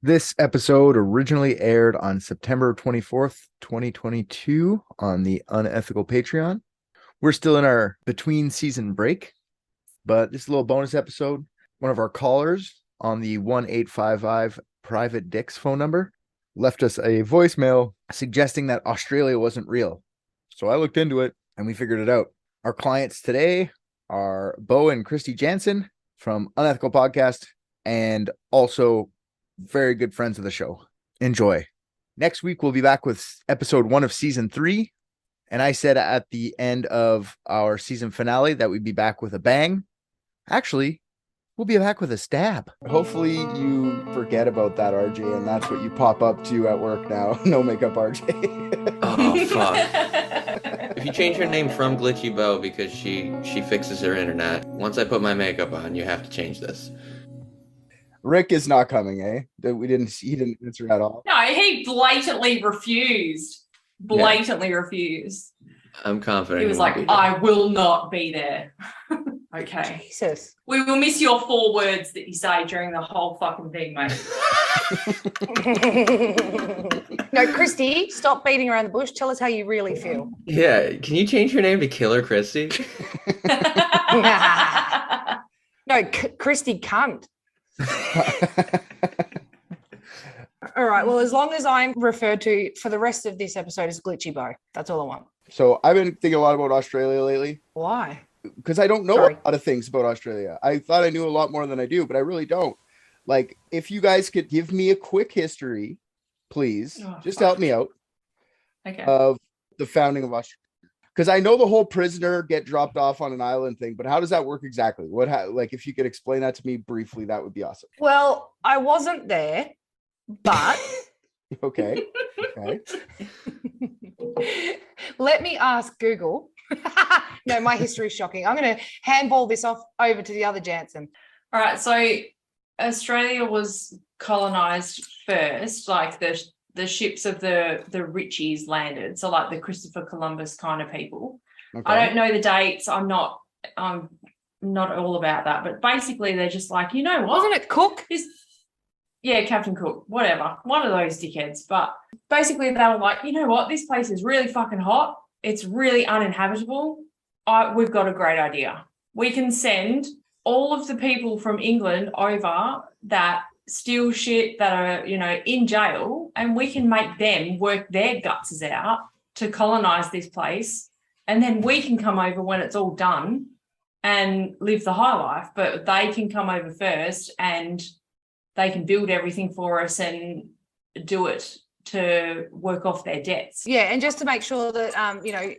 This episode originally aired on September 24th, 2022 on the Unethical Patreon. We're still in our between season break, but this is a little bonus episode. One of our callers on the 1855 PRVT-DIX phone number left us a voicemail suggesting that Australia wasn't real. So I looked into it and we figured it out. Our clients today are Bo and Christy Jansen from Unethical Podcast and also very good friends of the show. Enjoy. Next week, we'll be back with episode 1 of season 3. And I said at the end of our season finale that we'd be back with a bang. Actually, we'll be back with a stab. Hopefully you forget about that, RJ, and that's what you pop up to at work now. No makeup, RJ. Oh, fuck. If you change her name from Glitchy Bo because she fixes her internet, once I put my makeup on, you have to change this. Rick is not coming, eh? He didn't answer at all. No, he blatantly refused. Refused. I'm confident. He was like, I will not be there. Okay. Jesus. We will miss your 4 words that you say during the whole fucking thing, mate. No, Christy, stop beating around the bush. Tell us how you really feel. Yeah, can you change your name to Killer Christy? No, Christy cunt. All right. Well, as long as I'm referred to for the rest of this episode as Glitchy Bo, that's all I want. So I've been thinking a lot about Australia lately. Why? Because I don't know a lot of things about Australia. I thought I knew a lot more than I do, but I really don't. Like, if you guys could give me a quick history, please, just help me out. Okay. Of the founding of Australia. Because I know the whole prisoner get dropped off on an island thing, but how does that work exactly? Like, if you could explain that to me briefly, that would be awesome. Well, I wasn't there, but Okay. let me ask Google. No, my history is shocking. I'm going to handball this off over to the other Jansen. All right. So Australia was colonized first, like the ships of the Richies landed. So like the Christopher Columbus kind of people. Okay. I don't know the dates. I'm not all about that. But basically they're just like, you know what? Wasn't it Cook? Yeah, Captain Cook, whatever. One of those dickheads. But basically they were like, you know what? This place is really fucking hot. It's really uninhabitable. We've got a great idea. We can send all of the people from England over that steal shit, that are, in jail, and we can make them work their guts out to colonize this place. And then we can come over when it's all done and live the high life. But they can come over first and they can build everything for us and do it to work off their debts. Yeah, and just to make sure that,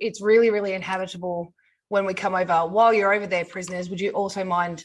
it's really, really inhabitable when we come over. While you're over there, prisoners, would you also mind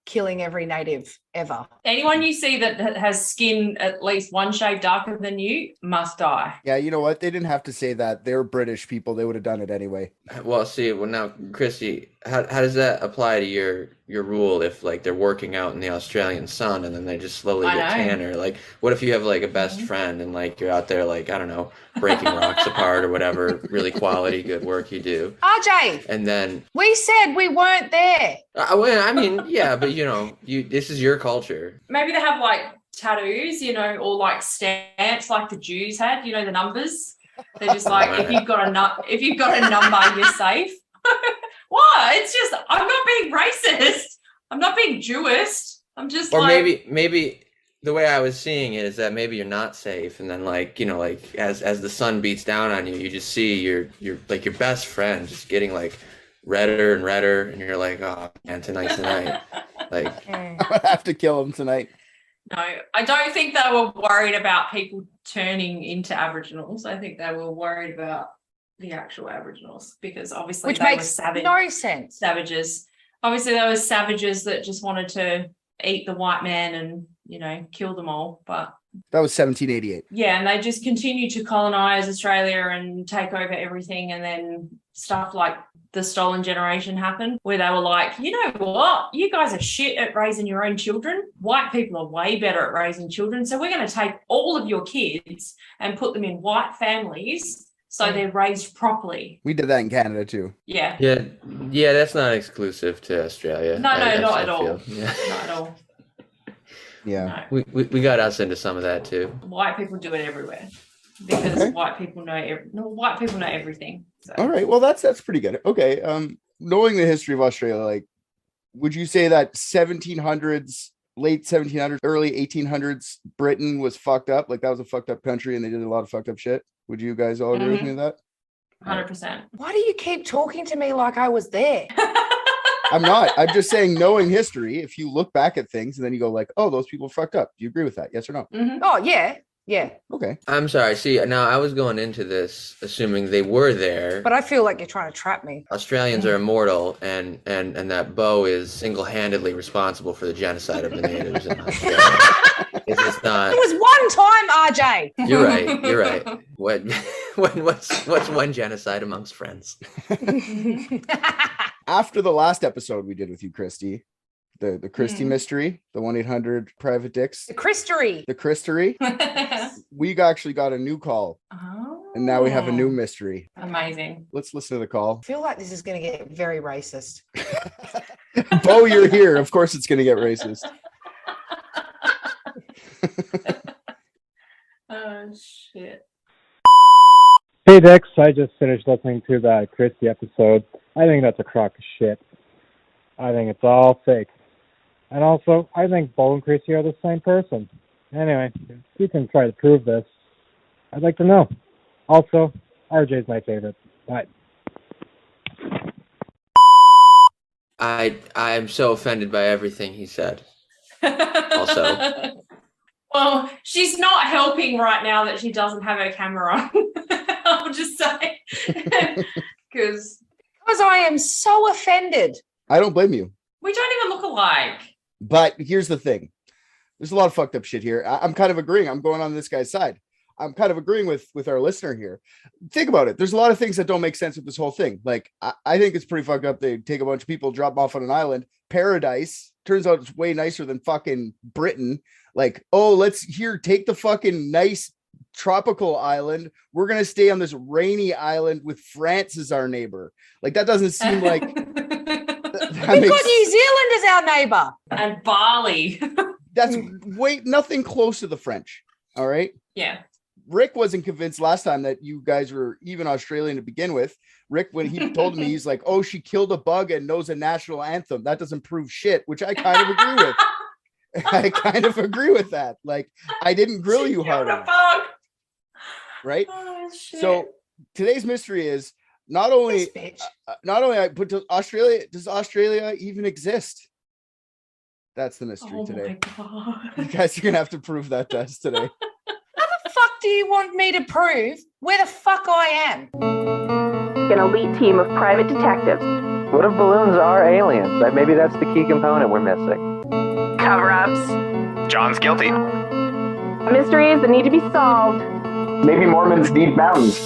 killing every native ever? Anyone you see that has skin at least one shade darker than you must die. Yeah, you know what? They didn't have to say that. They're British people. They would have done it anyway. Well, now, Christy, how does that apply to your rule if, like, they're working out in the Australian sun and then they just slowly get tanner? Like, what if you have, like, a best friend and, like, you're out there, like, I don't know, breaking rocks apart or whatever really quality good work you do. RJ! And then... We said we weren't there. Well, I mean, yeah, but, this is your culture. Maybe they have, like, tattoos, or, like, stamps like the Jews had, the numbers. They're just like, if you've got a number, you're safe. What? It's just, I'm not being racist. I'm not being Jewish. I'm just maybe the way I was seeing it is that maybe you're not safe, and then as the sun beats down on you, you just see your best friend just getting like redder and redder, and you're like, oh man, tonight's the night. Like, I'm gonna have to kill him tonight. No, I don't think they were worried about people turning into Aboriginals. I think they were worried about the actual Aboriginals, because obviously they were savage. No sense. Savages. Obviously, there were savages that just wanted to eat the white man and, kill them all. But that was 1788. Yeah, and they just continued to colonize Australia and take over everything. And then stuff like the stolen generation happened, where they were like, you know what? You guys are shit at raising your own children. White people are way better at raising children. So we're going to take all of your kids and put them in white families so they're raised properly. We did that in Canada too. Yeah. Yeah, that's not exclusive to Australia. No, not at all. Yeah. Not at all. Yeah. No. We got us into some of that too. White people do it everywhere because white people know everything. So. All right. Well, that's pretty good. Okay. Knowing the history of Australia, like, would you say that 1700s, late 1700s, early 1800s, Britain was fucked up? Like, that was a fucked up country and they did a lot of fucked up shit. Would you guys all agree with me with that? 100%. Why do you keep talking to me like I was there? I'm not. I'm just saying, knowing history, if you look back at things and then you go like, oh, those people fucked up. Do you agree with that? Yes or no? Mm-hmm. Oh, yeah. Yeah. Okay. I'm sorry. See, now I was going into this assuming they were there. But I feel like you're trying to trap me. Australians are immortal, and that Bo is single-handedly responsible for the genocide of the natives in Australia. It's not. It was one time, RJ. You're right. What's one genocide amongst friends? After the last episode we did with you, Christy, the Christie mystery, the 1-800-PRVT-DIX. The Christery. The Christery. We actually got a new call. And now we have a new mystery. Amazing. Let's listen to the call. I feel like this is going to get very racist. Bo, you're here. Of course it's going to get racist. Oh, shit. Hey, Dix. I just finished listening to that Christie episode. I think that's a crock of shit. I think it's all fake. And also, I think Bo and Christie are the same person. Anyway, if you can try to prove this, I'd like to know. Also, RJ's my favorite. Bye. I'm so offended by everything he said. Also. Well, she's not helping right now that she doesn't have her camera on. I'll just say. Because I am so offended. I don't blame you. we don't even look alike. But here's the thing. There's a lot of fucked up shit here. I'm kind of agreeing. I'm going on this guy's side. I'm kind of agreeing with our listener here. Think about it. There's a lot of things that don't make sense with this whole thing. Like, I think it's pretty fucked up. They take a bunch of people, drop them off on an island. Paradise. Turns out it's way nicer than fucking Britain. Like, oh, take the fucking nice tropical island. We're going to stay on this rainy island with France as our neighbor. Like, that doesn't seem like... We've got New Zealand as our neighbor. And Bali. That's nothing close to the French. All right. Yeah. Rick wasn't convinced last time that you guys were even Australian to begin with. Rick, when he told me, he's like, oh, she killed a bug and knows a national anthem. That doesn't prove shit, which I kind of agree with. I kind of agree with that. Like, I didn't grill you hard on it. Right? Oh, shit. So today's mystery is not only but does Australia even exist? That's the mystery today. You guys are gonna have to prove that to us today. How the fuck do you want me to prove where the fuck I am? An elite team of private detectives. What if balloons are aliens? Maybe that's the key component we're missing. Cover-ups. John's guilty. Mysteries that need to be solved. Maybe Mormons need mountains.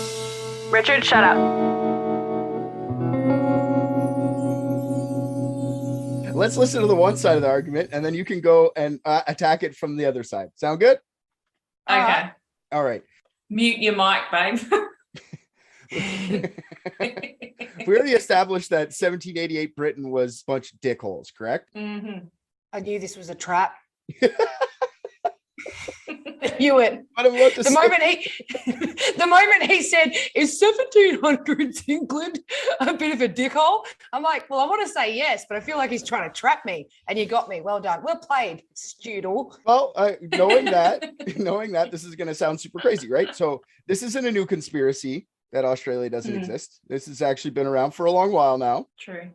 Richard, shut up. Let's listen to the one side of the argument, and then you can go and attack it from the other side. Sound good? Okay. All right. Mute your mic, babe. We already established that 1788 Britain was a bunch of dickholes, correct? Mm-hmm. I knew this was a trap. I knew it. The moment he said, is 1700s England a bit of a dickhole? I'm like, well, I want to say yes, but I feel like he's trying to trap me. And you got me. Well done. Well played, Stoodle. Well, knowing that, this is going to sound super crazy, right? So this isn't a new conspiracy that Australia doesn't exist. This has actually been around for a long while now. True.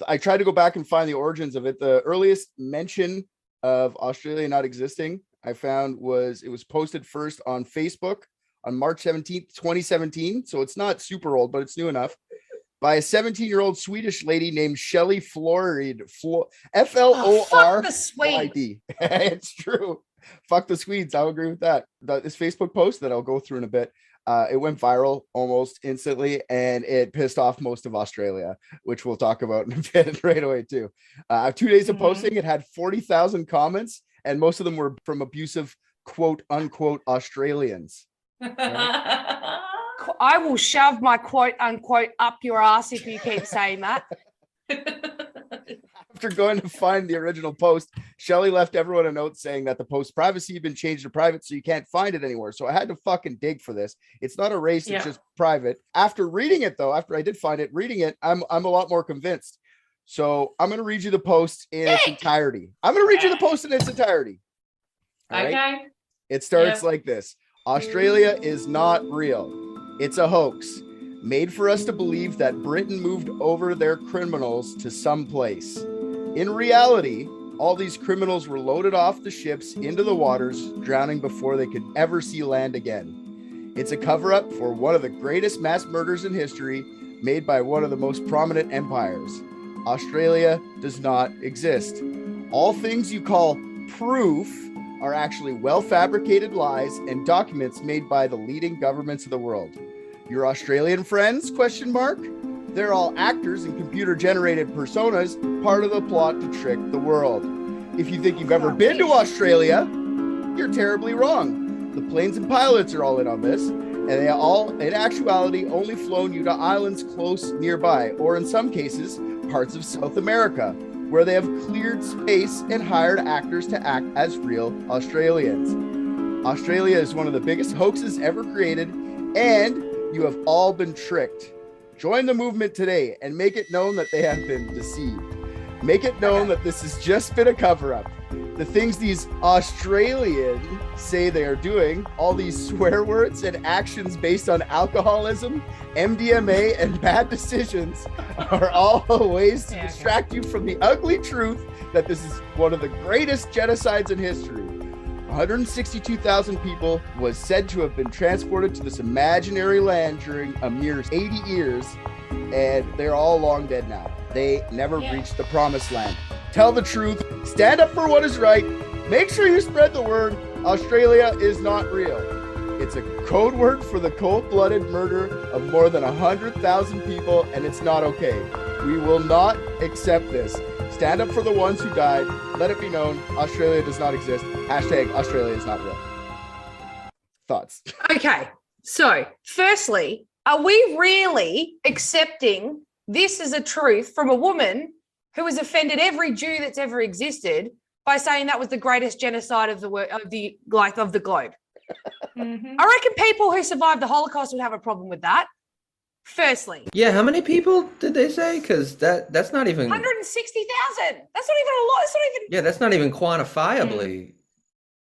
I tried to go back and find the origins of it. The earliest mention of Australia not existing I found was posted first on Facebook on March 17th, 2017. So it's not super old, but it's new enough, by a 17-year-old Swedish lady named Shelley Florid. F-L-O-R-I-D. Fuck the Swedes. It's true. Fuck the Swedes. I'll agree with that. This Facebook post that I'll go through in a bit, it went viral almost instantly, and it pissed off most of Australia, which we'll talk about in a bit right away too. 2 days of posting, it had 40,000 comments, and most of them were from abusive, quote unquote, Australians. I will shove my quote unquote up your ass if you keep saying that. After going to find the original post, Shelly left everyone a note saying that the post's privacy had been changed to private, so you can't find it anymore. So I had to fucking dig for this. It's not erased, it's just private. After reading it, though, after I did find it, reading it, I'm a lot more convinced. So I'm going to read you the post in its entirety. All Okay. Right? It starts like this. Australia is not real. It's a hoax made for us to believe that Britain moved over their criminals to some place. In reality, all these criminals were loaded off the ships into the waters, drowning before they could ever see land again. It's a cover-up for one of the greatest mass murders in history, made by one of the most prominent empires. Australia does not exist. All things you call proof are actually well-fabricated lies and documents made by the leading governments of the world. Your Australian friends, ? They're all actors and computer-generated personas, part of the plot to trick the world. If you think you've ever been to Australia, you're terribly wrong. The planes and pilots are all in on this, and they all, in actuality, only flown you to islands close nearby, or in some cases, parts of South America, where they have cleared space and hired actors to act as real Australians. Australia is one of the biggest hoaxes ever created, and you have all been tricked. Join the movement today and make it known that they have been deceived. Make it known that this has just been a cover-up. The things these Australians say they are doing, all these swear words and actions based on alcoholism, MDMA, and bad decisions are all ways to distract you from the ugly truth that this is one of the greatest genocides in history. 162,000 people was said to have been transported to this imaginary land during a mere 80 years, and they're all long dead now. They never reached the promised land. Tell the truth, stand up for what is right, make sure you spread the word. Australia is not real. It's a code word for the cold-blooded murder of more than 100,000 people, and it's not okay. We will not accept this. Stand up for the ones who died. Let it be known, Australia does not exist. Hashtag Australia is not real. Thoughts? Okay, so firstly, are we really accepting this as a truth from a woman who has offended every Jew that's ever existed by saying that was the greatest genocide of the globe? Mm-hmm. I reckon people who survived the Holocaust would have a problem with that. Firstly. Yeah, how many people did they say? Because that's not even 160,000. That's not even a lot. It's not even. Yeah, that's not even quantifiably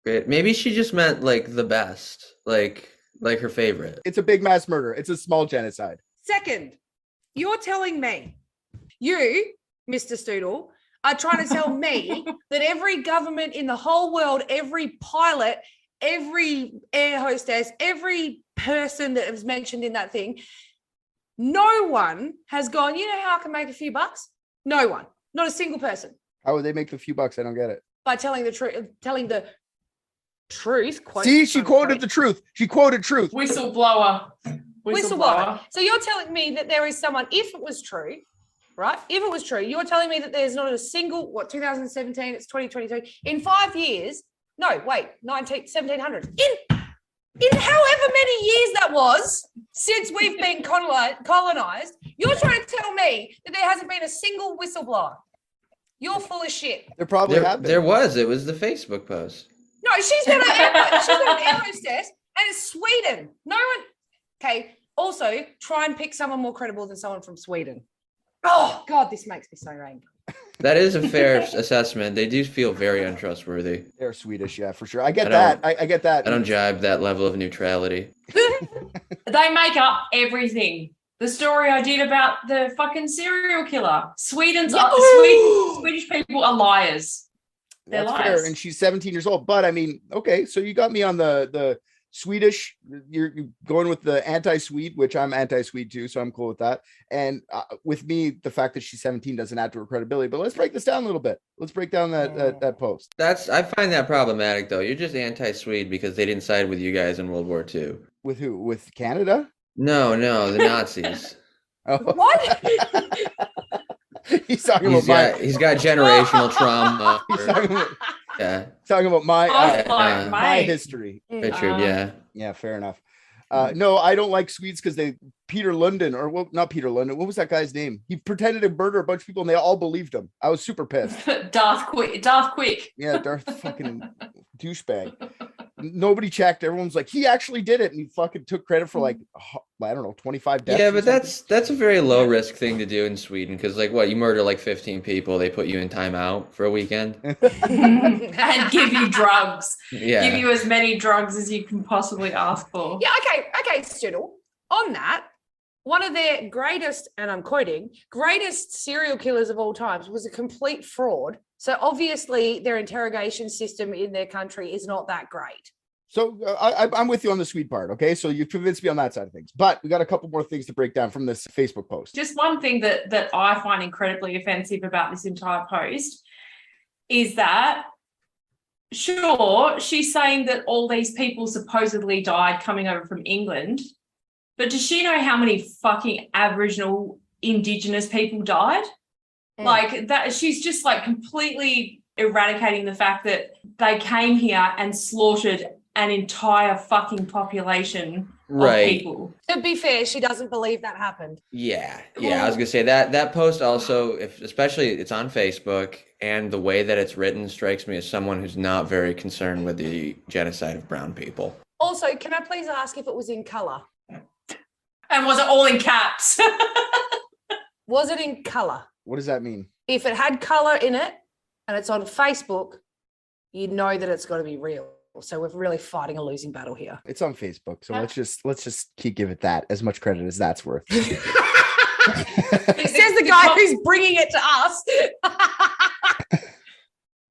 great. Maybe she just meant like the best, like her favorite. It's a big mass murder. It's a small genocide. Second, you're telling me, you, Mr. Stoodle, are trying to tell me that every government in the whole world, every pilot, every air hostess, every person that was mentioned in that thing, no one has gone, you know how I can make a few bucks? No one, not a single person. How would they make a few bucks? I don't get it. By telling the truth. See, she quoted the truth. She quoted truth. Whistleblower. So you're telling me that there is someone, if it was true, right? If it was true, you're telling me that there's not a single, 2017, it's 2022, in 5 years, no, wait, 1700s, in however many years that was since we've been colonized, you're trying to tell me that there hasn't been a single whistleblower. You're full of shit. There probably have been. There was. It was the Facebook post. No, she's got an air hostess, and it's Sweden. No one. Okay. Also, try and pick someone more credible than someone from Sweden. Oh God, this makes me so angry. That is a fair assessment. They do feel very untrustworthy. They're Swedish, yeah, for sure. I get that. I get that. I don't jibe that level of neutrality. They make up everything. The story I did about the fucking serial killer. Swedish people are liars. They're That's liars. fair. And she's 17 years old. But I mean, okay, so you got me on the Swedish, you're going with the anti-Swede, which I'm anti-Swede too, so I'm cool with that. And with me, the fact that she's 17 doesn't add to her credibility. But let's break this down a little bit. Let's break down that post. I find that problematic, though. You're just anti-Swede because they didn't side with you guys in World War II. With who? With Canada? No, the Nazis. Oh. What? He's talking he's got generational trauma. Talking about my my history. Richard, yeah. Yeah, fair enough. No, I don't like Swedes because Peter London, or well, not Peter London. What was that guy's name? He pretended to murder a bunch of people and they all believed him. I was super pissed. Darth Quick. Yeah, Darth fucking douchebag. Nobody checked. Everyone's like, he actually did it, and he fucking took credit for like, I don't know, 25 deaths. Yeah, but that's a very low risk thing to do in Sweden, because like what, you murder like 15 people, they put you in timeout for a weekend and give you drugs. Yeah, give you as many drugs as you can possibly ask for. Yeah, okay, Stoodle. On that, one of their greatest, and I'm quoting, greatest serial killers of all times was a complete fraud. So obviously their interrogation system in their country is not that great. So I'm with you on the Swede part, okay? So you convinced me on that side of things. But we got a couple more things to break down from this Facebook post. Just one thing that I find incredibly offensive about this entire post is that, sure, she's saying that all these people supposedly died coming over from England, but does she know how many fucking Aboriginal Indigenous people died? Like that, she's just like completely eradicating the fact that they came here and slaughtered an entire fucking population of people. To be fair, she doesn't believe that happened. Yeah. I was gonna say that post also, especially it's on Facebook, and the way that it's written strikes me as someone who's not very concerned with the genocide of brown people. Also, can I please ask if it was in color? And was it all in caps? Was it in color? What does that mean? If it had color in it and it's on Facebook, you know that it's got to be real. So we're really fighting a losing battle here. It's on Facebook, so let's just give it that as much credit as that's worth. It says the guy who's bringing it to us.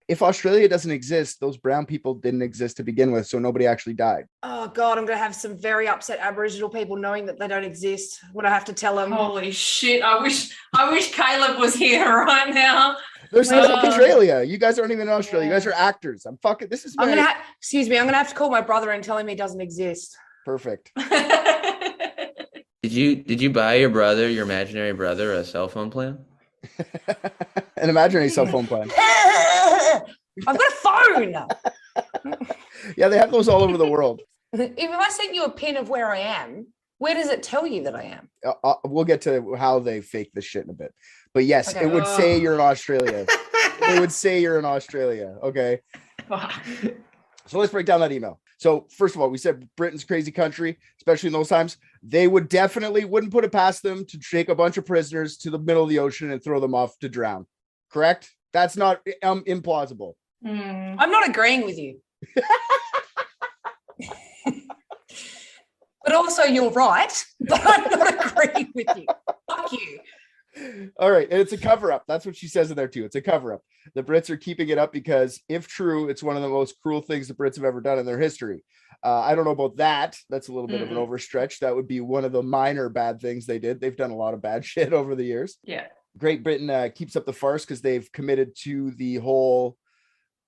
If Australia doesn't exist, those brown people didn't exist to begin with, so nobody actually died. Oh God, I'm going to have some very upset Aboriginal people knowing that they don't exist when I have to tell them. Holy shit! I wish Caleb was here right now. There's Australia. You guys aren't even in Australia. You guys are actors. This is. I'm going to have to call my brother and tell him he doesn't exist. Perfect. Did you buy your imaginary brother, a cell phone plan? An imaginary cell phone plan. I've got a phone. Yeah, they have those all over the world. If I sent you a pin of where I am, where does it tell you that I am? We'll get to how they fake this shit in a bit. But yes, it would say you're in Australia. It would say you're in Australia. Okay. So let's break down that email. So first of all, we said Britain's a crazy country, especially in those times. They wouldn't put it past them to take a bunch of prisoners to the middle of the ocean and throw them off to drown. Correct? That's not implausible. I'm not agreeing with you. But also you're right, but I'm not agreeing with you. Fuck you. All right. And it's a cover-up. That's what she says in there too. It's a cover-up. The Brits are keeping it up because if true, it's one of the most cruel things the Brits have ever done in their history. I don't know about that. That's a little bit of an overstretch. That would be one of the minor bad things they did. They've done a lot of bad shit over the years. Yeah. Great Britain keeps up the farce because they've committed to the whole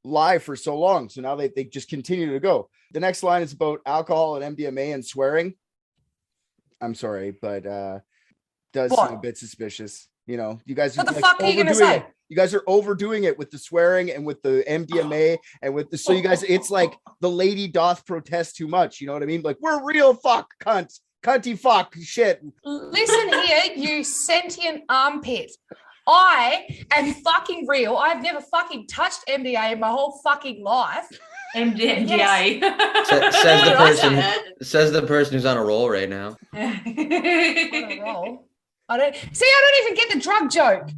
lie for so long. So now they just continue to go. The next line is about alcohol and MDMA and swearing. I'm sorry, but does seem a bit suspicious. You know, you guys what the fuck are you gonna say? You guys are overdoing it with the swearing and with the MDMA and with the, so you guys, it's like the lady doth protest too much. You know what I mean? Like, we're real cunty fuck shit. Listen here, you sentient armpit. I am fucking real. I've never fucking touched MDA in my whole fucking life. MDA. Yes. Says the person who's on a roll right now. On a roll. I don't even get the drug joke.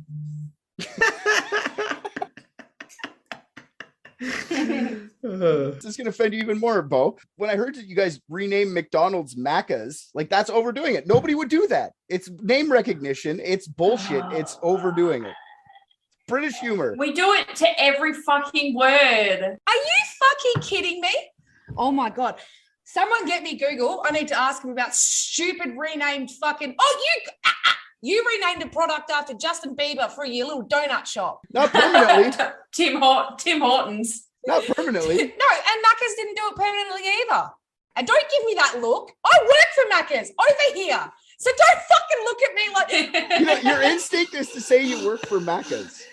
This is gonna offend you even more, Bo. When I heard that you guys rename McDonald's Macca's, like, that's overdoing it. Nobody would do that. It's name recognition. It's bullshit. It's overdoing it. British humor. We do it to every fucking word. Are you fucking kidding me? Oh my God. Someone get me Google. I need to ask him about stupid renamed fucking. Oh, you renamed a product after Justin Bieber for your little donut shop. Not permanently. Tim Hortons. Not permanently. No, and Macca's didn't do it permanently either. And don't give me that look. I work for Macca's over here. So don't fucking look at me like... Your instinct is to say you work for Macca's.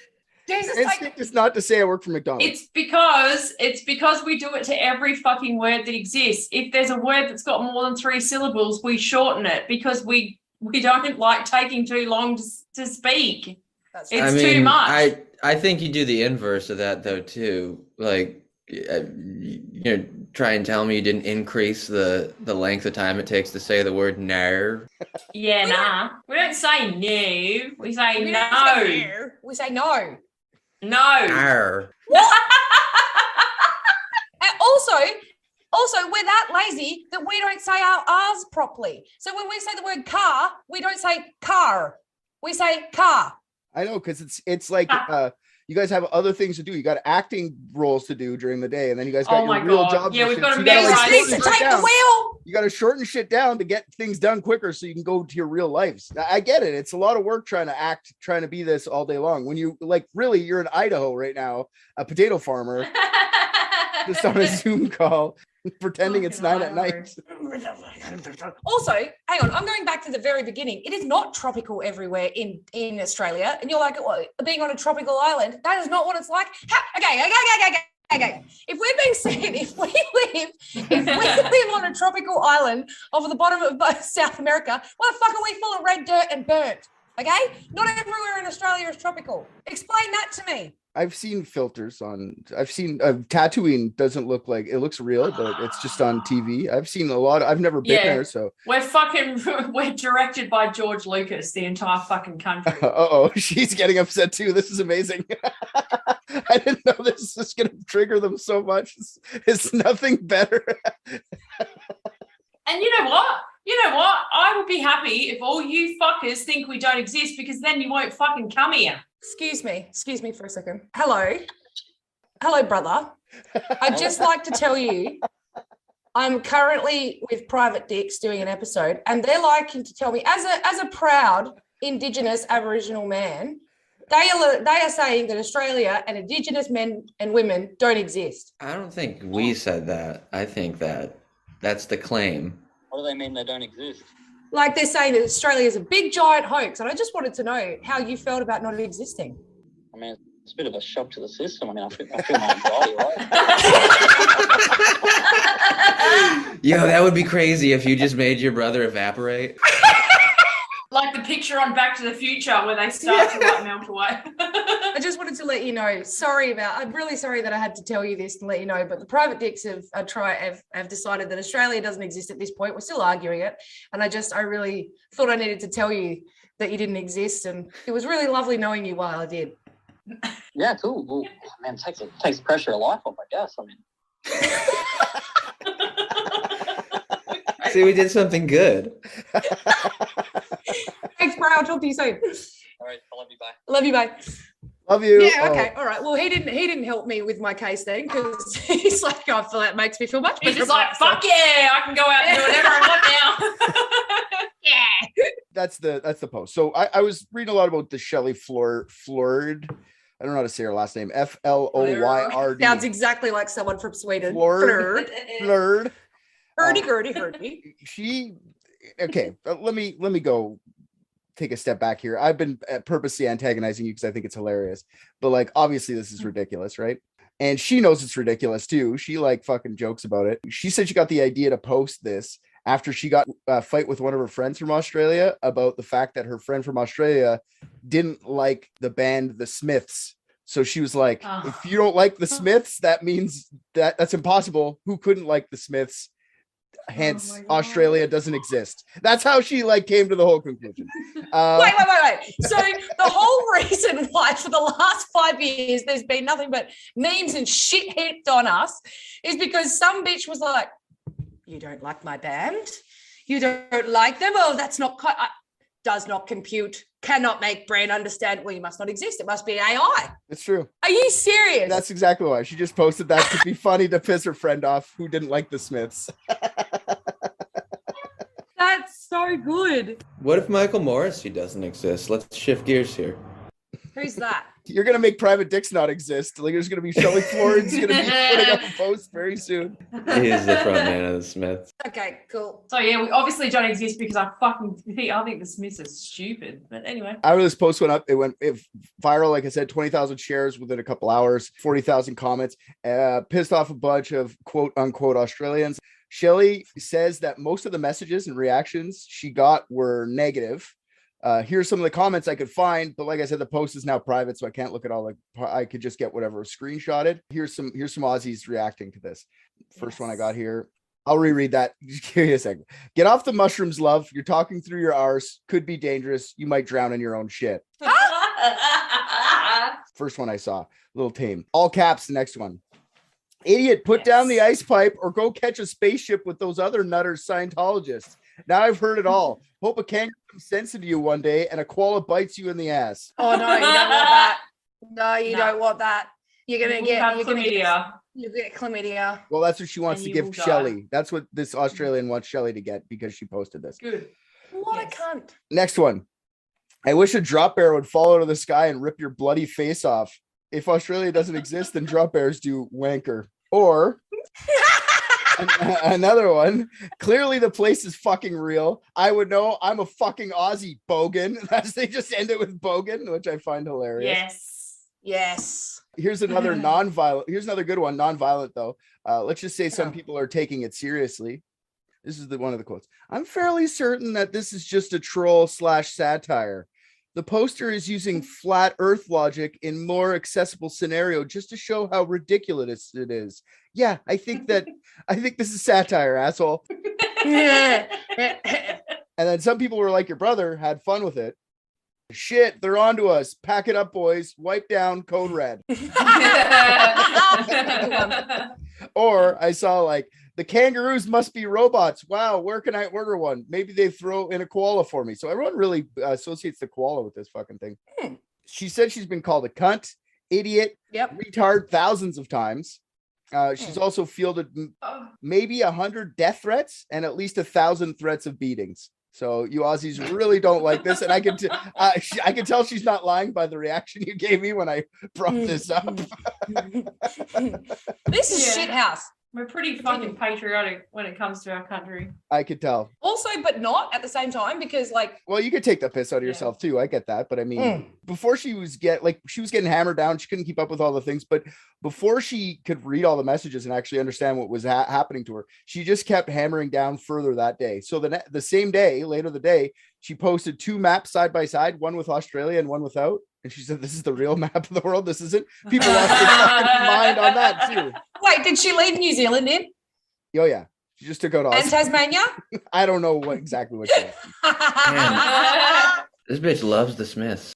Jesus, Instinct is not to say I work for McDonald's. It's because we do it to every fucking word that exists. If there's a word that's got more than 3 syllables, we shorten it because we don't like taking too long to speak. It's too much. I think you do the inverse of that though too. Like, try and tell me you didn't increase the length of time it takes to say the word "nar." Yeah, nah. We don't say no. We say no. We say no. No. Nar. And also, we're that lazy that we don't say our R's properly. So when we say the word car, we don't say car. We say car. I know, because it's like you guys have other things to do. You got acting roles to do during the day, and then you guys got your real jobs. Yeah, we've got to take the wheel. You got to shorten shit down to get things done quicker so you can go to your real lives. I get it. It's a lot of work trying to be this all day long. When you really, you're in Idaho right now, a potato farmer, just on a Zoom call, pretending it's 9 at night. Also, hang on, I'm going back to the very beginning. It is not tropical everywhere in Australia. And you're like, well, being on a tropical island, that is not what it's like. Okay. If we're being said, if we live on a tropical island off the bottom of South America, why the fuck are we full of red dirt and burnt? Okay? Not everywhere in Australia is tropical. Explain that to me. I've seen filters on. I've seen Tatooine doesn't look like it looks real, but it's just on TV. I've seen a lot. I've never been there, so we're directed by George Lucas, the entire fucking country. She's getting upset too. This is amazing. I didn't know this is going to trigger them so much. It's nothing better. And you know what? I would be happy if all you fuckers think we don't exist, because then you won't fucking come here. Excuse me for a second. Hello, brother. I'd just like to tell you, I'm currently with PRVT-DIX doing an episode, and they're liking to tell me, as a proud Indigenous Aboriginal man, they are saying that Australia and Indigenous men and women don't exist. I don't think we said that. I think that's the claim. What do they mean they don't exist? Like, they're saying that Australia is a big giant hoax, and I just wanted to know how you felt about not existing. I mean, it's a bit of a shock to the system. I mean, I feel my anxiety, right? Yo, that would be crazy if you just made your brother evaporate. Like the picture on Back to the Future where they start to like melt away. I just wanted to let you know. I'm really sorry that I had to tell you this and let you know, but the PRVT-DIX have decided that Australia doesn't exist at this point. We're still arguing it. And I really thought I needed to tell you that you didn't exist. And it was really lovely knowing you while I did. Yeah, cool. Well, man, it takes pressure of life off, I guess. I mean. See, we did something good. Thanks, bro. I'll talk to you soon. All right, I love you. Bye. Love you, bye. Love you. Yeah, okay. All right. Well, he didn't help me with my case then, because he's like, I feel that makes me feel much better. He's just like, fuck yeah, I can go out and do whatever I want now. Yeah. That's the post. So I was reading a lot about the Shelley Flord. I don't know how to say her last name. Floryd. Sounds exactly like someone from Sweden. Flord. Hurdy. Okay. Let me go take a step back here. I've been purposely antagonizing you because I think it's hilarious, but like, obviously this is ridiculous, right? And she knows it's ridiculous too. She like fucking jokes about it. She said she got the idea to post this after she got a fight with one of her friends from Australia about the fact that her friend from Australia didn't like the band The Smiths. So she was like, if you don't like The Smiths, that means that's impossible. Who couldn't like The Smiths? Hence, Australia doesn't exist. That's how she like came to the whole conclusion. Wait. So the whole reason why for the last 5 years there's been nothing but memes and shit heaped on us is because some bitch was like, you don't like my band? You don't like them? Oh, that's not does not compute, cannot make brain understand. Well, you must not exist. It must be AI. It's true. Are you serious? That's exactly why. She just posted that to be funny to piss her friend off who didn't like the Smiths. That's so good. What if Michael Morrissey doesn't exist? Let's shift gears here. Who's that? You're gonna make Private Dicks not exist. Like there's gonna be Shelley Florence gonna be putting up a post very soon. He is the front man of the Smiths. Okay, cool. So yeah, we obviously don't exist because I think the Smiths are stupid. But anyway, After this post went up, it went viral. Like I said, 20,000 shares within a couple hours, 40,000 comments. Pissed off a bunch of quote unquote Australians. Shelley says that most of the messages and reactions she got were negative. Here's some of the comments I could find, but like I said, the post is now private, so I can't look at all. I could just get whatever screenshotted. Here's some Aussies reacting to this. First one I got here. I'll reread that. Just give me a second. Get off the mushrooms, love. You're talking through your arse. Could be dangerous. You might drown in your own shit. First one I saw. A little tame. All caps. The next one. Idiot, put down the ice pipe or go catch a spaceship with those other nutters Scientologists. Now I've heard it all. Hope a kangaroo comes sensitive to you one day and a koala bites you in the ass. Oh no, you don't want that. No, you don't want that. You're gonna get chlamydia. You get chlamydia. Well, that's what she wants And to you give will die. Shelley. That's what this Australian wants Shelley to get because she posted this. Good. What a cunt. Next one. I wish a drop bear would fall out of the sky and rip your bloody face off. If Australia doesn't exist, then drop bears do, wanker. Or another one. Clearly the place is fucking real. I would know. I'm a fucking Aussie, bogan. They just end it with bogan, which I find hilarious. Yes. Here's another non-violent. Here's another good one. Non-violent though. Let's just say some people are taking it seriously. This is one of the quotes. I'm fairly certain that this is just a troll / satire. The poster is using flat earth logic in more accessible scenario just to show how ridiculous it is. Yeah, I think this is satire, asshole. And then some people were like your brother, had fun with it. Shit, they're on to us. Pack it up, boys. Wipe down, code red. Or I saw like, the kangaroos must be robots. Wow, where can I order one? Maybe they throw in a koala for me. So everyone really associates the koala with this fucking thing. She said she's been called a cunt, idiot, retard thousands of times. She's also fielded maybe 100 death threats and at least 1,000 threats of beatings. So you Aussies really don't like this, and I can tell she's not lying by the reaction you gave me when I brought this up. This is shit house. We're pretty fucking patriotic when it comes to our country. I could tell. Also, but not at the same time, because like, well, you could take the piss out of yourself too. I get that, but I mean, before she was getting hammered down, she couldn't keep up with all the things. But before she could read all the messages and actually understand what was happening to her, she just kept hammering down further that day. So the same day, later the day, she posted 2 maps side by side, one with Australia and one without. And she said, "This is the real map of the world. This isn't." People lost their fucking mind on that too. Wait, did she leave New Zealand in? Oh yeah, she just took out And Tasmania. I don't know exactly what she did. This bitch loves the Smiths.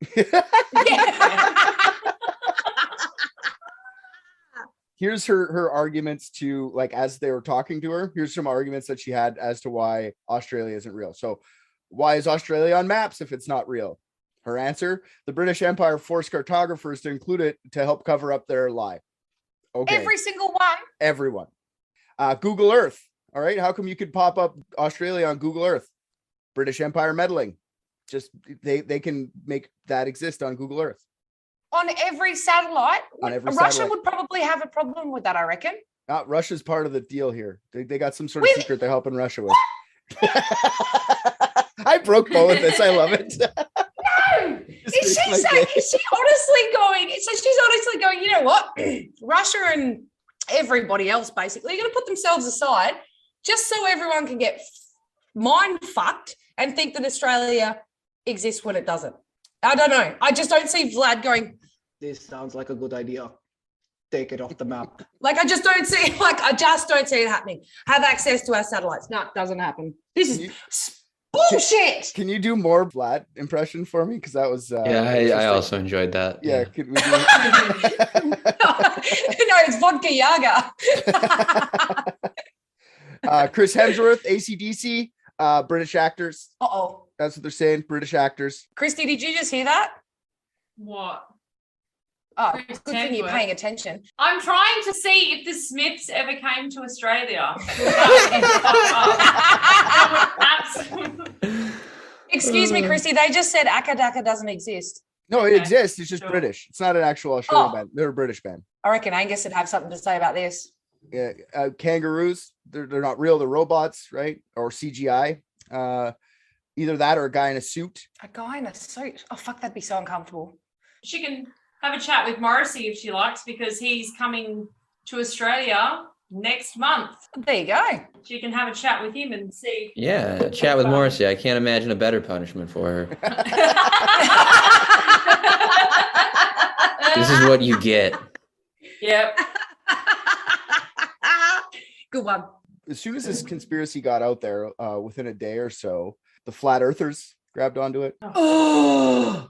Here's her arguments to, like, as they were talking to her. Here's some arguments that she had as to why Australia isn't real. So, why is Australia on maps if it's not real? Her answer: the British Empire forced cartographers to include it to help cover up their lie. Okay. Every single one. Everyone. Google Earth. All right. How come you could pop up Australia on Google Earth? British Empire meddling. Just they can make that exist on Google Earth. On every satellite. On every Russia satellite. would probably have a problem with that, I reckon. Russia's part of the deal here. They got some sort of secret they're helping Russia with. I broke both of this. I love it. No, is she honestly going? So she's honestly going, you know what? Russia and everybody else basically are going to put themselves aside just so everyone can get mind fucked and think that Australia exists when it doesn't. I don't know. I just don't see Vlad going, this sounds like a good idea. Take it off the map. I just don't see it happening. Have access to our satellites. No, it doesn't happen. This is bullshit. Can you do more Vlad impression for me? Because that was I also enjoyed that. Yeah, could we do No, it's vodka yaga. Chris Hemsworth, AC/DC, British actors. That's what they're saying, British actors. Christy, did you just hear that? What? Oh, good thing you're paying attention. I'm trying to see if the Smiths ever came to Australia. Excuse me, Christy. They just said Akadaka doesn't exist. No, it exists. It's just British. It's not an actual Australian band. They're a British band. I reckon Angus would have something to say about this. Yeah, kangaroos. They're not real. They're robots, right? Or CGI. Either that or a guy in a suit. A guy in a suit. Oh fuck, that'd be so uncomfortable. She can have a chat with Morrissey if she likes, because he's coming to Australia next month. There you go. She can have a chat with him and see. Yeah, chat with Morrissey. I can't imagine a better punishment for her. This is what you get. Yep. Good one. As soon as this conspiracy got out there, within a day or so, the flat earthers grabbed onto it. Oh,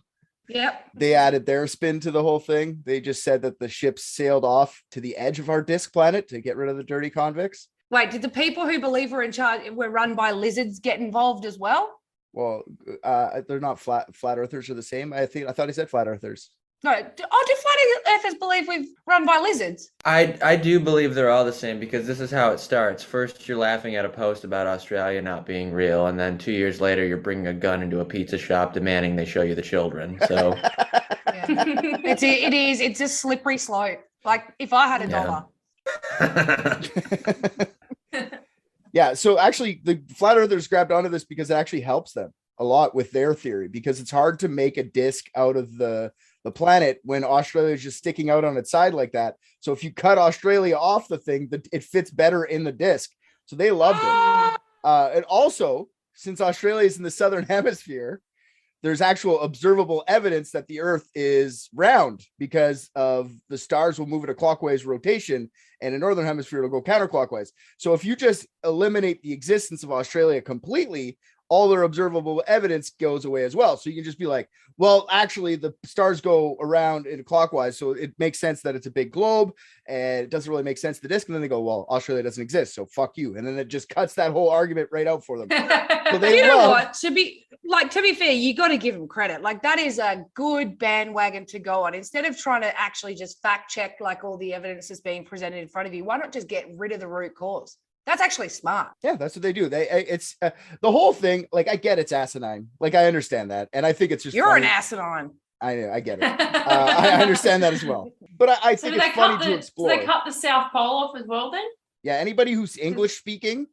yep. They added their spin to the whole thing. They just said that the ships sailed off to the edge of our disk planet to get rid of the dirty convicts. Wait, did the people who believe were run by lizards get involved as well? Well, they're not flat earthers are the same. I thought he said flat earthers. No. Do flat earthers believe we've run by lizards? I do believe they're all the same, because this is how it starts. First, you're laughing at a post about Australia not being real, and then 2 years later, you're bringing a gun into a pizza shop demanding they show you the children. So it's a slippery slope. Like if I had a dollar. Yeah, so actually the flat earthers grabbed onto this because it actually helps them a lot with their theory, because it's hard to make a disc out of the planet when Australia is just sticking out on its side like that. So if you cut Australia off the thing, it fits better in the disc. So they loved it. And also, since Australia is in the southern hemisphere, there's actual observable evidence that the Earth is round, because of the stars will move at a clockwise rotation, and in northern hemisphere it'll go counterclockwise. So if you just eliminate the existence of Australia completely, all their observable evidence goes away as well. So you can just be like, well, actually the stars go around in clockwise, so it makes sense that it's a big globe, and it doesn't really make sense to disc. And then they go, well, Australia doesn't exist, so fuck you. And then it just cuts that whole argument right out for them. So you know what? To be fair, you got to give them credit. Like that is a good bandwagon to go on. Instead of trying to actually just fact check like all the evidence that's being presented in front of you, why not just get rid of the root cause? That's actually smart. Yeah, that's what they do. It's the whole thing. Like, I get it's asinine. Like, I understand that, and I think it's just you're funny. An asinine. I know, I get it. I understand that as well. But I think it's funny to explore. So they cut the South Pole off as well, then? Yeah, anybody who's English speaking,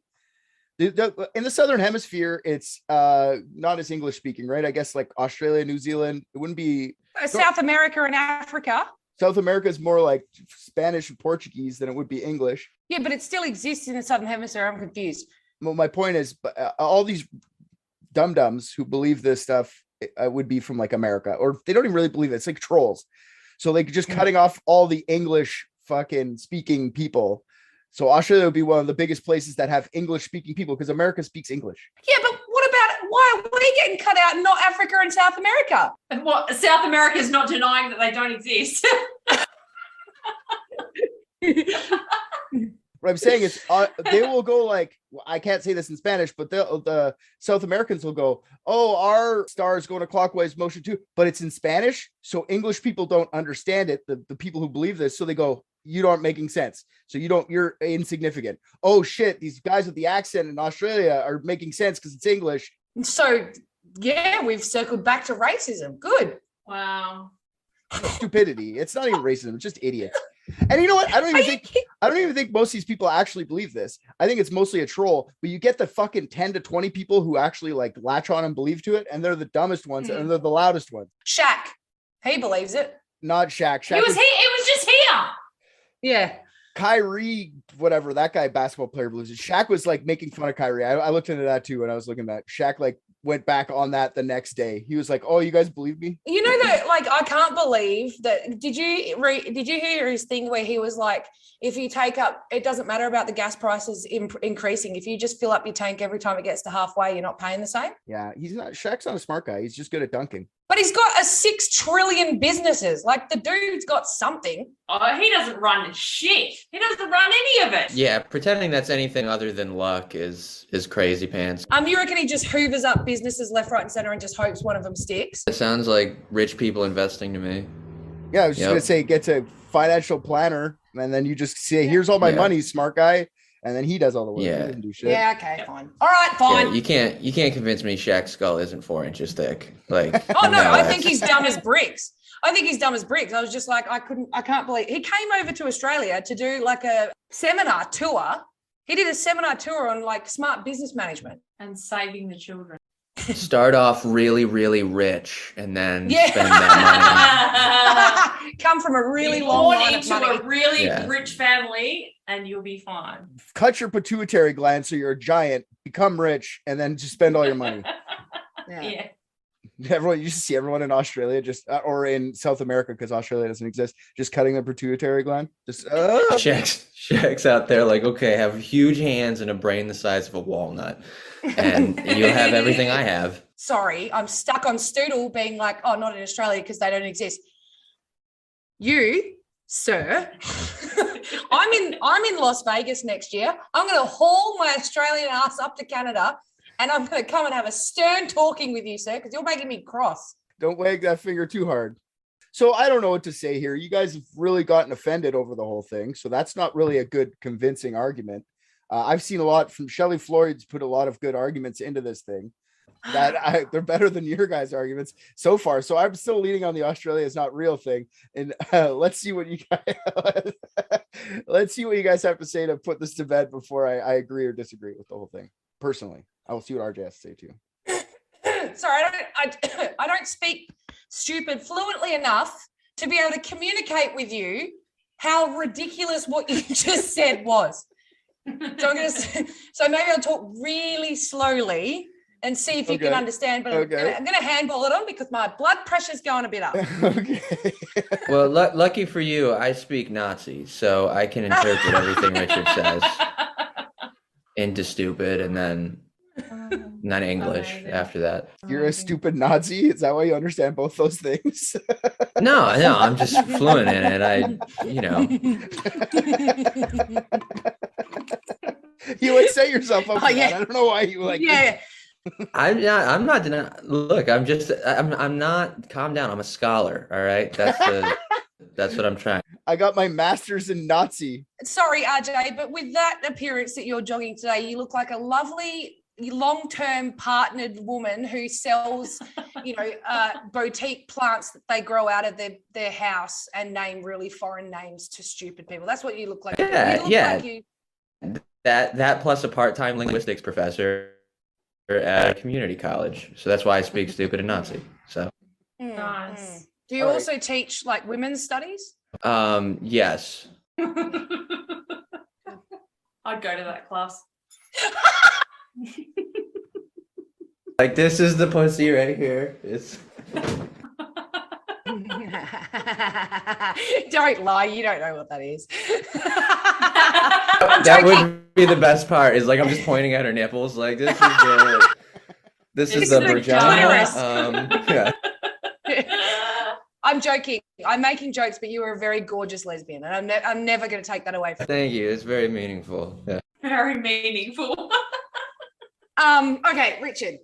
in the southern hemisphere, it's not as English speaking, right? I guess like Australia, New Zealand, it wouldn't be South America and Africa. South America is more like Spanish and Portuguese than it would be English. Yeah, but it still exists in the southern hemisphere. I'm confused. Well, my point is, all these dum-dums who believe this stuff would be from like America, or they don't even really believe it. It's like trolls. So like just cutting off all the English fucking speaking people. So Australia would be one of the biggest places that have English speaking people, because America speaks English. Yeah, but what about why are we getting cut out and not Africa and South America? And what, South America is not denying that they don't exist. What I'm saying is they will go like, I can't say this in Spanish, but the South Americans will go, oh, our star is going to clockwise motion too, but it's in Spanish. So English people don't understand it. The people who believe this. So they go, you aren't making sense. So you're insignificant. Oh shit. These guys with the accent in Australia are making sense because it's English. So yeah, we've circled back to racism. Good. Wow. Stupidity. It's not even racism. It's just idiots. And you know what? I don't even think most of these people actually believe this. I think it's mostly a troll, but you get the fucking 10 to 20 people who actually like latch on and believe to it, and they're the dumbest ones and they're the loudest ones. Shaq. He believes it. Not Shaq. It was just here. Yeah. Kyrie, whatever, that guy basketball player believes it. Shaq was like making fun of Kyrie. I looked into that too when I was looking at Shaq, like went back on that the next day. He was like, oh, you guys believe me? You know that, like, I can't believe that. Did you hear his thing where he was like, if you take up, it doesn't matter about the gas prices increasing. If you just fill up your tank every time it gets to halfway, you're not paying the same. Yeah, Shaq's not a smart guy. He's just good at dunking. But he's got 6 trillion businesses. Like, the dude's got something. Oh, he doesn't run shit. He doesn't run any of it. Yeah, pretending that's anything other than luck is crazy pants. You reckon he just hoovers up businesses left, right, and center and just hopes one of them sticks? It sounds like rich people investing to me. Yeah, I was just gonna say, get a financial planner, and then you just say, here's all my money, smart guy. and then he does all the work. Yeah. He doesn't do shit. Yeah, okay, fine. All right, fine. Yeah, you can't convince me Shaq's skull isn't 4 inches thick. Like, Oh no, I think he's dumb as bricks. I was just like, I can't believe he came over to Australia to do like a seminar tour. He did a seminar tour on like smart business management and saving the children. Start off really, really rich and then spend that money. Come from a really Be long born line of into money. a really rich family and you'll be fine. Cut your pituitary gland so you're a giant, become rich, and then just spend all your money. Yeah. Everyone, you just see everyone in Australia just or in South America, because Australia doesn't exist, just cutting their pituitary gland. Just Shaq's out there like, okay, have huge hands and a brain the size of a walnut, and you'll have everything I have. Sorry, I'm stuck on Stoodle being like, oh, not in Australia because they don't exist. You, sir, I'm in Las Vegas next year. I'm going to haul my Australian ass up to Canada. And I'm going to come and have a stern talking with you, sir, because you're making me cross. Don't wag that finger too hard. So I don't know what to say here. You guys have really gotten offended over the whole thing. So that's not really a good convincing argument. I've seen a lot from Shelley Floyd's put a lot of good arguments into this thing. They're better than your guys' arguments so far. So I'm still leaning on the Australia is not real thing. And let's see what you guys have to say to put this to bed before I agree or disagree with the whole thing. Personally, I will see what RJ has to say too. Sorry, I don't speak stupid fluently enough to be able to communicate with you how ridiculous what you just said was. So maybe I'll talk really slowly and see if you can understand. But I'm going to handball it on because my blood pressure's going a bit up. Okay. Well, lucky for you, I speak Nazi, so I can interpret everything Richard says into stupid and then English after that. You're a stupid Nazi? Is that why you understand both those things? No, I'm just fluent in it. You like set yourself up for that. I don't know why you like. Yeah. I'm not denying. Look, I'm not. Calm down. I'm a scholar. All right. That's what I'm trying. I got my master's in Nazi. Sorry, RJ, but with that appearance that you're jogging today, you look like a lovely long-term partnered woman who sells, boutique plants that they grow out of their house and name really foreign names to stupid people. That's what you look like. That plus a part-time linguistics professor at a community college. So that's why I speak stupid and Nazi. So nice. Do you also teach like women's studies? Yes. I'd go to that class. Like, this is the pussy right here. Don't lie, you don't know what that is. That would be the best part, is like I'm just pointing at her nipples, like this is the vagina. Yeah. I'm joking. I'm making jokes, but you are a very gorgeous lesbian, and I'm never going to take that away from you. Thank you. It's very meaningful. Yeah. Very meaningful. Okay, Richard.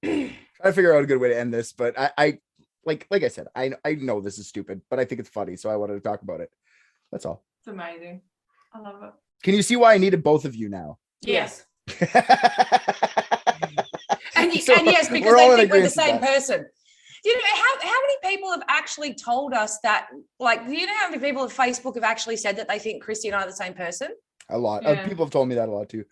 Trying to figure out a good way to end this, but I like I said, I know this is stupid, but I think it's funny, so I wanted to talk about it. That's all. It's amazing. I love it. Can you see why I needed both of you now? Yes. And yes, because they think we're the same person. You know, how many people have actually told us that, like, do you know how many people on Facebook have actually said that they think Christy and I are the same person? A lot. People have told me that a lot too.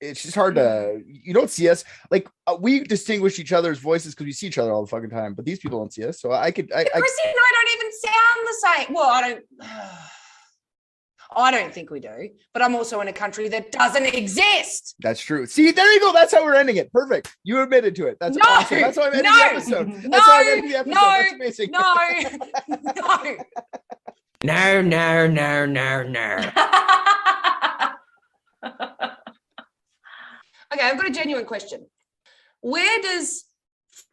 It's just hard to, you don't see us. Like, we distinguish each other's voices because we see each other all the fucking time, but these people don't see us. So Christy and I don't even sound the same. Well, I don't think we do, but I'm also in a country that doesn't exist. That's true. See, there you go. That's how we're ending it. Perfect. You admitted to it. That's awesome. That's how I'm ending the episode. That's how I'm ending the episode. That's amazing. No. Okay, I've got a genuine question. Where does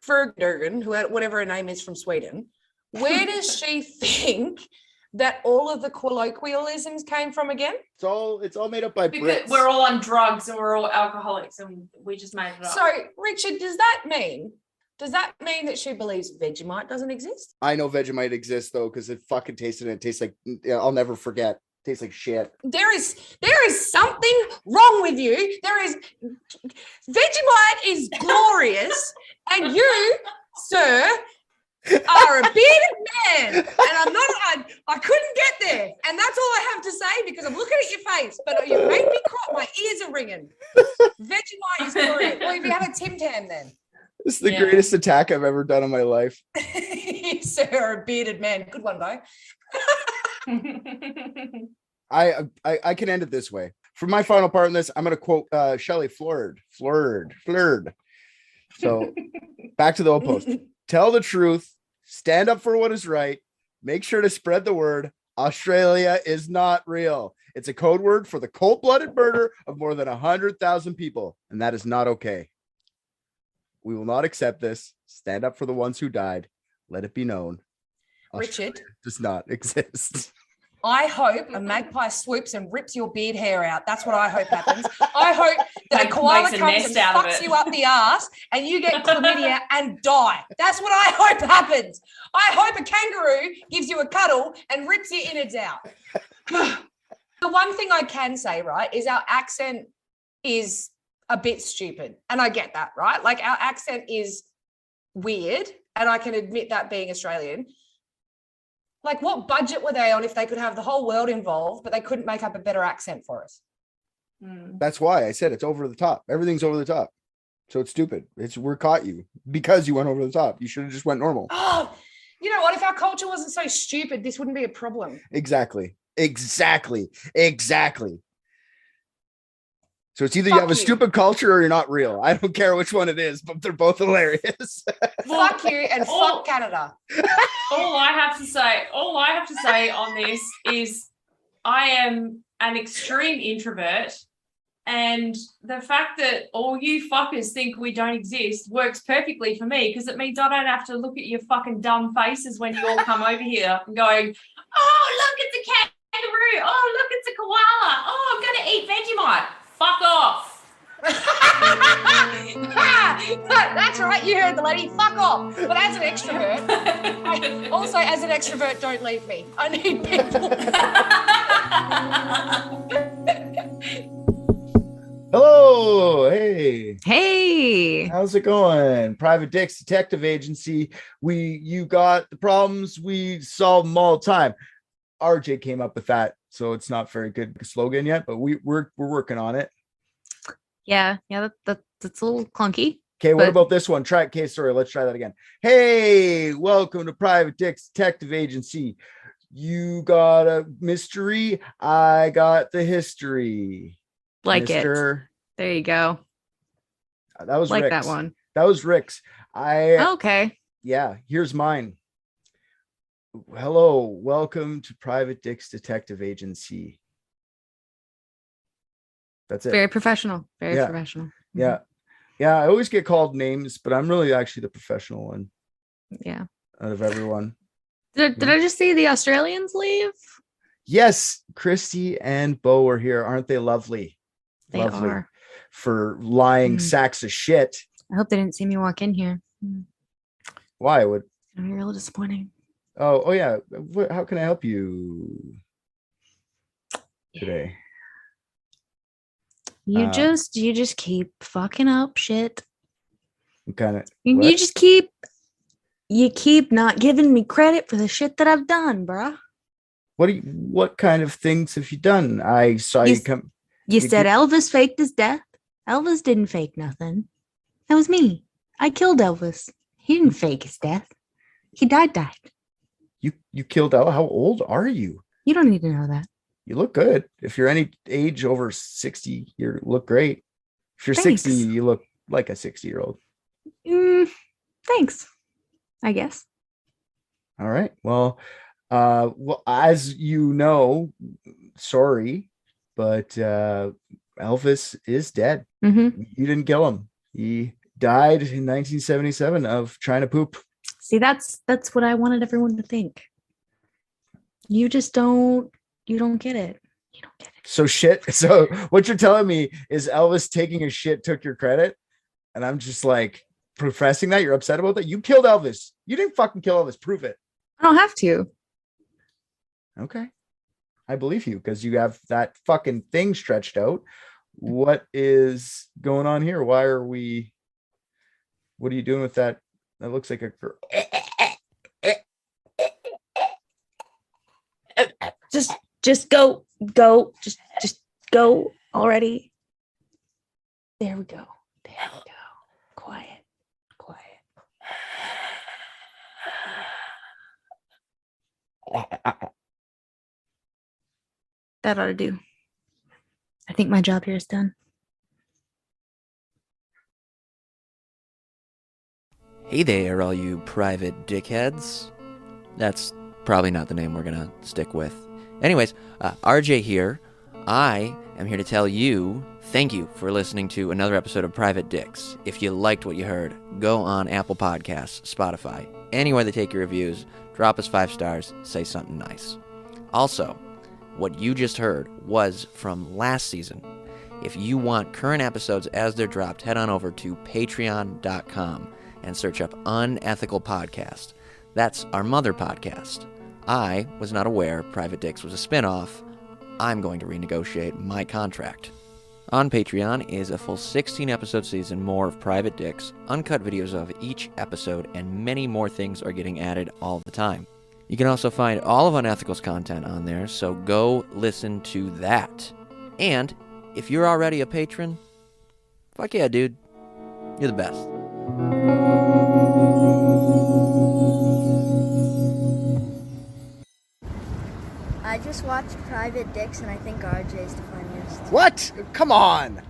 Fergdurgan, whatever her name is from Sweden, where does she think that all of the colloquialisms came from again? It's all made up by because Brits. we're all on drugs and we're all alcoholics and we just made it up. So, Richard, does that mean that she believes Vegemite doesn't exist? I know Vegemite exists though, because it fucking tasted it. It tastes like I'll never forget. Tastes like shit. There is something wrong with you. Vegemite is glorious, and you, sir, are a bearded man. And I couldn't get there. And that's all I have to say because I'm looking at your face. But you made me cry. My ears are ringing. Vegemite is glorious. Well, if you have a Tim Tam then. This is the greatest attack I've ever done in my life. You, sir, are a bearded man. Good one, though. I can end it this way. For my final part in this, I'm going to quote Shelley Flurd. So back to the old post. Tell the truth. Stand up for what is right. Make sure to spread the word. Australia is not real. It's a code word for the cold-blooded murder of more than 100,000 people, and that is not okay. We will not accept this. Stand up for the ones who died. Let it be known. Australia Richard does not exist. I hope a magpie swoops and rips your beard hair out. That's what I hope happens. I hope that a koala comes and fucks you up the ass and you get chlamydia and die. That's what I hope happens. I hope a kangaroo gives you a cuddle and rips your innards out. The one thing I can say, right, is our accent is a bit stupid. And I get that, right? Like our accent is weird. And I can admit that being Australian. Like, what budget were they on if they could have the whole world involved, but they couldn't make up a better accent for us? That's why I said it's over the top. Everything's over the top. So it's stupid. We're caught you because you went over the top. You should have just went normal. Oh, you know what? If our culture wasn't so stupid, this wouldn't be a problem. Exactly. So it's either you have a stupid culture or you're not real. I don't care which one it is, but they're both hilarious. Fuck you and fuck Canada. All I have to say on this is I am an extreme introvert, and the fact that all you fuckers think we don't exist works perfectly for me because it means I don't have to look at your fucking dumb faces when you all come over here and going, oh, look, it's a kangaroo. Oh, look, it's a koala. Oh, I'm going to eat Vegemite. Fuck off. That's right, you heard the lady. Fuck off. But as an extrovert, as an extrovert, don't leave me. I need people. Hello. Hey. Hey. How's it going? PRVT-DIX Detective Agency. You got the problems. We solve them all the time. RJ came up with that, so it's not very good slogan yet, but we're working on it. Yeah, that's a little clunky. Okay, what about this one? Try case story. Let's try that again. Hey, welcome to PRVT-DIX Detective Agency. You got a mystery. I got the history. Like Mr. it. There you go. That was like Rick's. That one. That was Rick's. Okay. Yeah, here's mine. Hello, welcome to PRVT-DIX Detective Agency. That's it. Very professional. Very professional. Yeah. Yeah, I always get called names, but I'm really actually the professional one. Yeah. Out of everyone. Did I just see the Australians leave? Yes, Christy and Bo are here. Aren't they lovely? They are. For lying sacks of shit. I hope they didn't see me walk in here. Why would? It's gonna be real disappointing. Oh yeah. How can I help you today? You just keep fucking up shit. Kind of. You keep not giving me credit for the shit that I've done, bruh. What kind of things have you done? I saw you come. You said Elvis faked his death. Elvis didn't fake nothing. That was me. I killed Elvis. He didn't fake his death. He died. You killed Elvis? How old are you? You don't need to know that. You look good. If you're any age over 60, you look great. If you're Thanks. 60, you look like a 60-year-old. Thanks, I guess. All right. Well, as you know, sorry, but Elvis is dead. Mm-hmm. You didn't kill him. He died in 1977 of trying to poop. See, that's what I wanted everyone to think. You just don't. You don't get it. You don't get it. So what you're telling me is Elvis taking a shit took your credit, and I'm just like professing that you're upset about that. You killed Elvis. You didn't fucking kill Elvis. Prove it. I don't have to. Okay. I believe you because you have that fucking thing stretched out. What is going on here? What are you doing with that? That looks like a girl. Just go, just go already. There we go. Quiet. That ought to do. I think my job here is done. Hey there, all you private dickheads. That's probably not the name we're gonna stick with. Anyways, RJ here. I am here to tell you thank you for listening to another episode of Private Dicks. If you liked what you heard, go on Apple Podcasts, Spotify, anywhere they take your reviews, drop us 5 stars, say something nice. Also, what you just heard was from last season. If you want current episodes as they're dropped, head on over to patreon.com and search up Unethical Podcast. That's our mother podcast. I was not aware Private Dicks was a spin-off. I'm going to renegotiate my contract. On Patreon is a full 16-episode season, more of Private Dicks, uncut videos of each episode, and many more things are getting added all the time. You can also find all of Unethical's content on there, so go listen to that. And if you're already a patron, fuck yeah, dude. You're the best. I just watched Private Dicks and I think RJ's the funniest. What? Come on.